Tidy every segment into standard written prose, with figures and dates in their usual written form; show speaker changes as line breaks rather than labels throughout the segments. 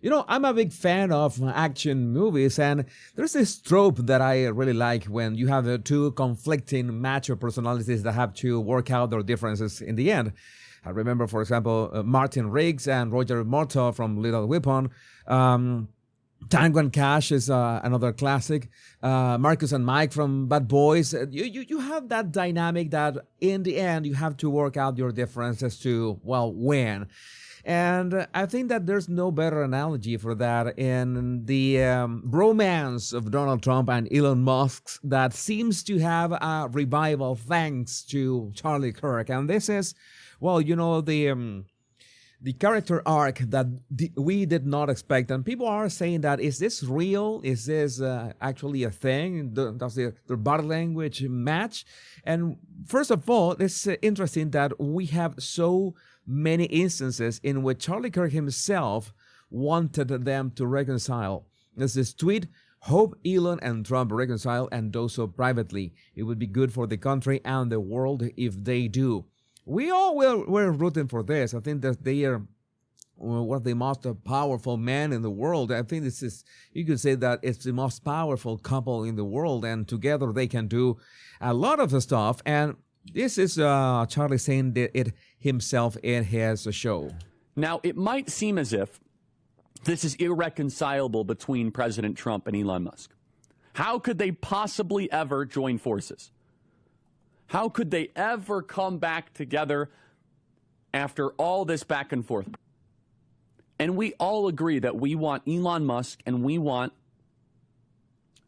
I'm a big fan of action movies, and there's this trope that I really like when you have the two conflicting macho personalities that have to work out their differences in the end. I remember, for example, Martin Riggs and Roger Murtaugh from Little Weapon. Tango and Cash is another classic. Marcus and Mike from Bad Boys. You have that dynamic that in the end you have to work out your differences to, well, win. And I think that there's no better analogy for that in the romance of Donald Trump and Elon Musk that seems to have a revival thanks to Charlie Kirk. And this is, well, the character arc that we did not expect. And people are saying that, is this real? Is this actually a thing? Does their body language match? And first of all, it's interesting that we have so many instances in which Charlie Kirk himself wanted them to reconcile. There's this tweet: hope Elon and Trump reconcile and do so privately. It would be good for the country and the world if they do. We all were rooting for this. I think that they are one of the most powerful men in the world. I think this is, you could say that it's the most powerful couple in the world, and together they can do a lot of the stuff. And this is Charlie saying it himself in his show.
Now, it might seem as if this is irreconcilable between President Trump and Elon Musk. How could they possibly ever join forces? How could they ever come back together after all this back and forth? And we all agree that we want Elon Musk and we want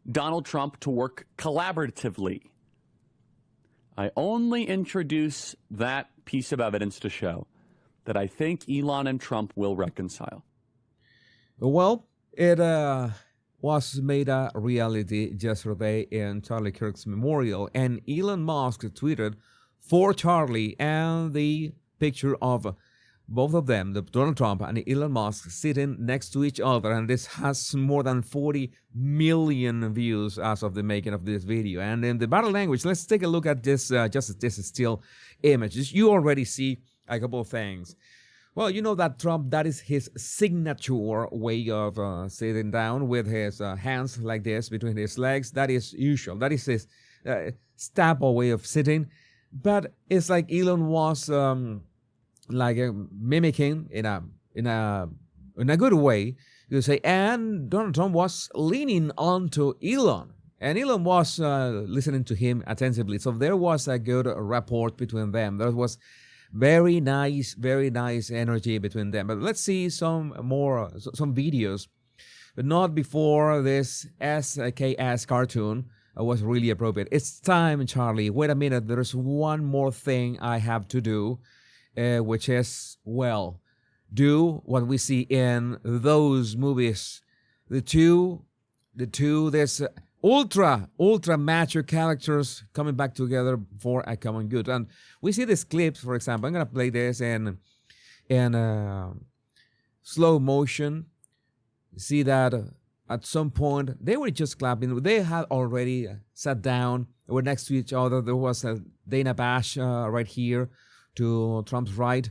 Donald Trump to work collaboratively. I only introduce that piece of evidence to show that I think Elon and Trump will reconcile.
Well, it was made a reality yesterday in Charlie Kirk's memorial, and Elon Musk tweeted for Charlie and the picture of both of them, Donald Trump and Elon Musk, sitting next to each other, and this has more than 40 million views as of the making of this video. And in the body language, let's take a look at this, just this still images. You already see a couple of things. Well, you know that Trump, that is his signature way of sitting down with his hands like this between his legs. That is usual. That is his staple way of sitting. But it's like Elon was mimicking in a good way, you say. And Donald Trump was leaning onto Elon, and Elon was listening to him attentively. So there was a good rapport between them. There was very nice energy between them. But let's see some videos, but not before this SKS cartoon was really appropriate. It's time, Charlie. Wait a minute. There's one more thing I have to do, which is, well, do what we see in those movies. The two, this ultra mature characters coming back together for a common good. And we see this clip, for example. I'm gonna play this in slow motion. See that at some point they were just clapping. They had already sat down. They were next to each other. There was a Dana Bash right here to Trump's right,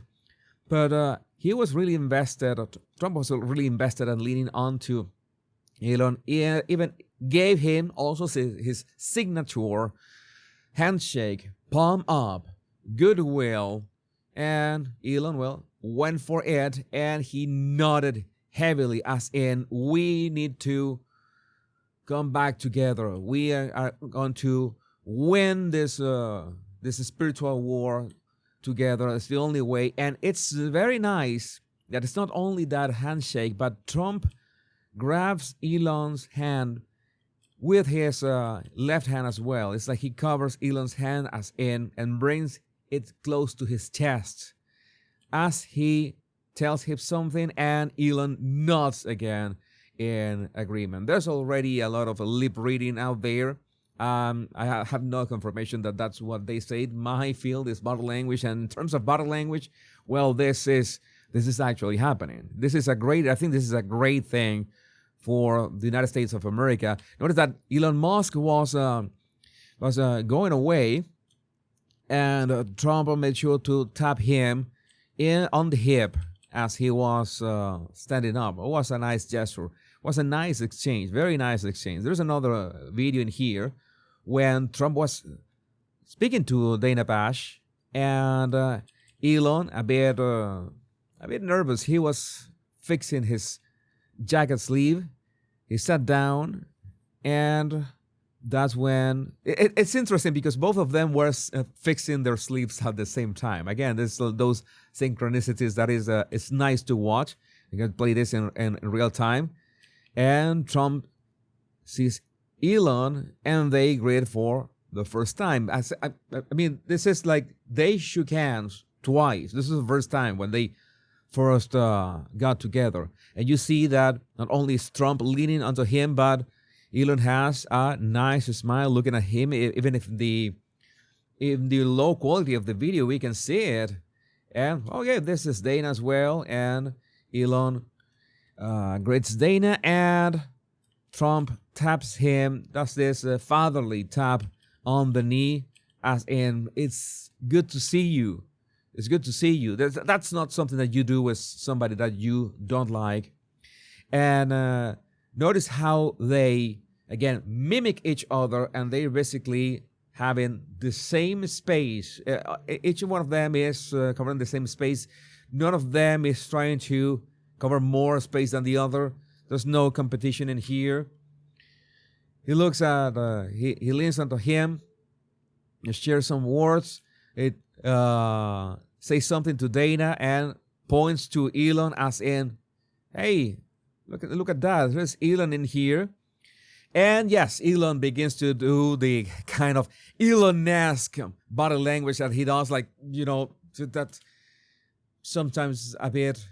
but he was really invested. Trump was really invested and leaning onto Elon. Even gave him also his signature handshake, palm up, goodwill, and Elon, well, went for it, and he nodded heavily, as in, we need to come back together. We are going to win this spiritual war together. It's the only way. And it's very nice that it's not only that handshake, but Trump grabs Elon's hand with his left hand as well. It's like he covers Elon's hand as in and brings it close to his chest as he tells him something, and Elon nods again in agreement. There's already a lot of lip reading out there. I have no confirmation that that's what they said. My field is body language, and in terms of body language, well, this is actually happening. I think this is a great thing for the United States of America. Notice that Elon Musk was going away, and Trump made sure to tap him on the hip as he was standing up. It was a nice gesture. It was a nice exchange, very nice exchange. There's another video in here when Trump was speaking to Dana Bash, and Elon, a bit nervous. He was fixing his jacket sleeve. He sat down, and that's when it's interesting because both of them were fixing their sleeves at the same time. Again, there's those synchronicities that is it's nice to watch. You can play this in real time. And Trump sees Elon, and they greet for the first time. I mean, this is like they shook hands twice. This is the first time when they first got together. And you see that not only is Trump leaning onto him, but Elon has a nice smile looking at him. Even if in the low quality of the video, we can see it. And okay, this is Dana as well. And Elon greets Dana, and Trump taps him, does this fatherly tap on the knee, as in, it's good to see you. It's good to see you. That's not something that you do with somebody that you don't like. And notice how they, again, mimic each other, and they're basically having the same space. Each one of them is covering the same space. None of them is trying to cover more space than the other. There's no competition in here. He looks at, he leans onto him, and shares some words. It says something to Dana and points to Elon, as in, hey, look at that. There's Elon in here. And yes, Elon begins to do the kind of Elon-esque body language that he does, like, that sometimes a bit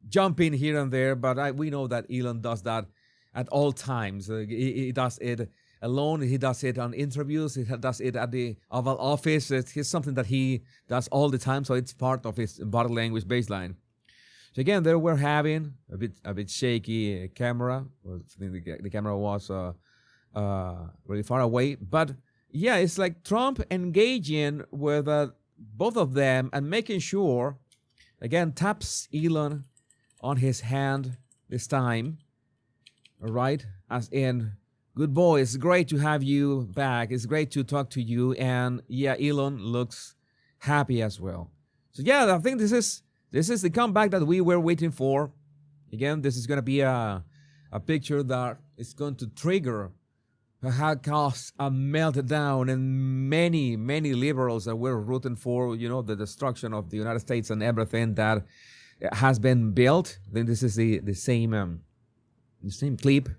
jumping here and there, but we know that Elon does that at all times. He does it alone. He does it on interviews. He does it at the Oval Office. It's something that he does all the time, so it's part of his body language baseline. So again, there we're having a bit shaky camera. The camera was really far away, but yeah, it's like Trump engaging with both of them and making sure. Again, taps Elon on his hand this time. All right, as in, good boy, it's great to have you back. It's great to talk to you. And yeah, Elon looks happy as well. So yeah, I think this is the comeback that we were waiting for. Again, this is going to be a picture that is going to trigger, cause a meltdown in many liberals that were rooting for, the destruction of the United States and everything that has been built. I think this is the same clip,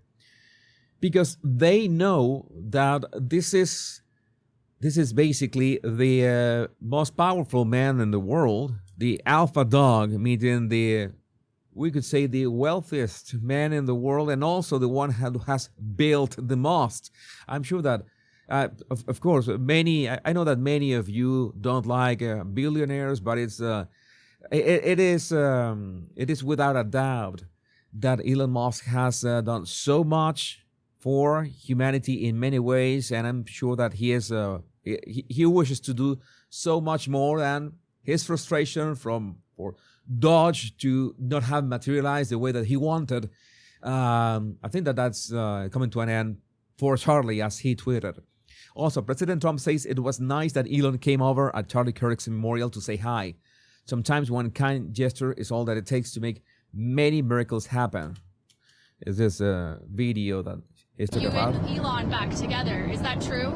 because they know that this is basically the most powerful man in the world, the alpha dog, meaning we could say the wealthiest man in the world, and also the one who has built the most. I'm sure that, of course, I know that many of you don't like billionaires, but it is without a doubt that Elon Musk has done so much for humanity in many ways, and I'm sure that he wishes to do so much more, and his frustration for Dodge to not have materialized the way that he wanted, I think that's coming to an end for Charlie, as he tweeted. Also, President Trump says it was nice that Elon came over at Charlie Kirk's memorial to say hi. Sometimes one kind gesture is all that it takes to make many miracles happen. Is this a video that he's talking about?
You and Elon back together, is that true?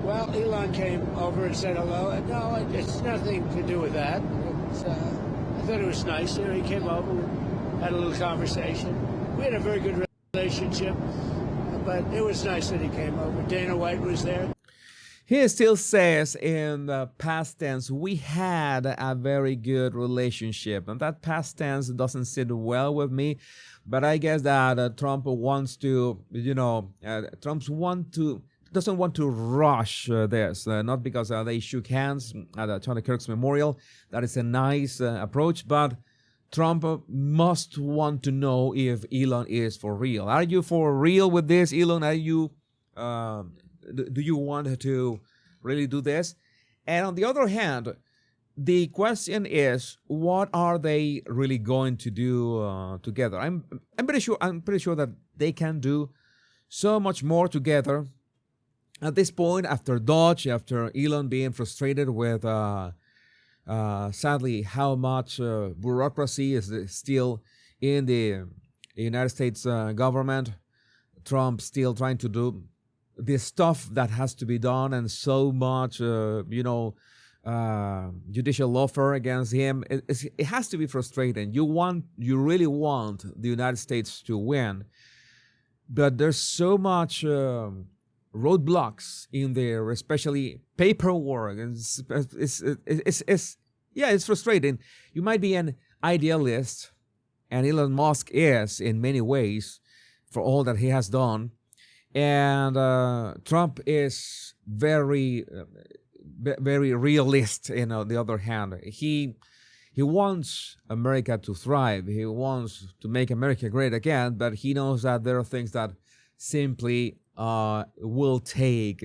Well, Elon came over and said hello. No, it's nothing to do with that. I thought it was nice. He came over, we had a little conversation. We had a very good relationship, but it was nice that he came over. Dana White was there.
He still says in the past tense, we had a very good relationship. And that past tense doesn't sit well with me. But I guess that Trump wants to, doesn't want to rush this. Not because they shook hands at Charlie Kirk's memorial. That is a nice approach. But Trump must want to know if Elon is for real. Are you for real with this, Elon? Are you... do you want to really do this? And on the other hand, the question is, what are they really going to do together? I'm pretty sure that they can do so much more together. At this point, after Dodge, after Elon being frustrated with sadly how much bureaucracy is still in the United States government, Trump still trying to do the stuff that has to be done, and so much judicial lawfare against him. It has to be frustrating. You really want the United States to win, but there's so much roadblocks in there, especially paperwork. It's frustrating. You might be an idealist, and Elon Musk is in many ways for all that he has done, and Trump is very realist. On the other hand, he wants America to thrive. He wants to make America great again, but he knows that there are things that simply will take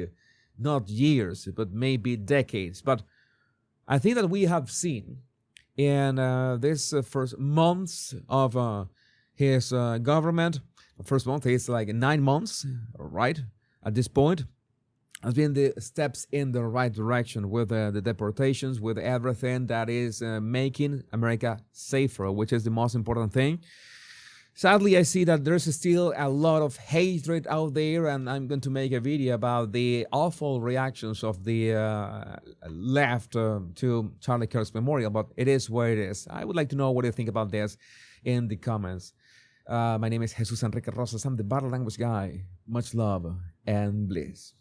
not years, but maybe decades. But I think that we have seen in this first months of his government, the first month is like 9 months, right? At this point, has been the steps in the right direction with the deportations, with everything that is making America safer, which is the most important thing. Sadly, I see that there's still a lot of hatred out there, and I'm going to make a video about the awful reactions of the left to Charlie Kirk's memorial, but it is where it is. I would like to know what you think about this in the comments. My name is Jesus Enrique Rosas. I'm the Bottle Language Guy. Much love and bliss.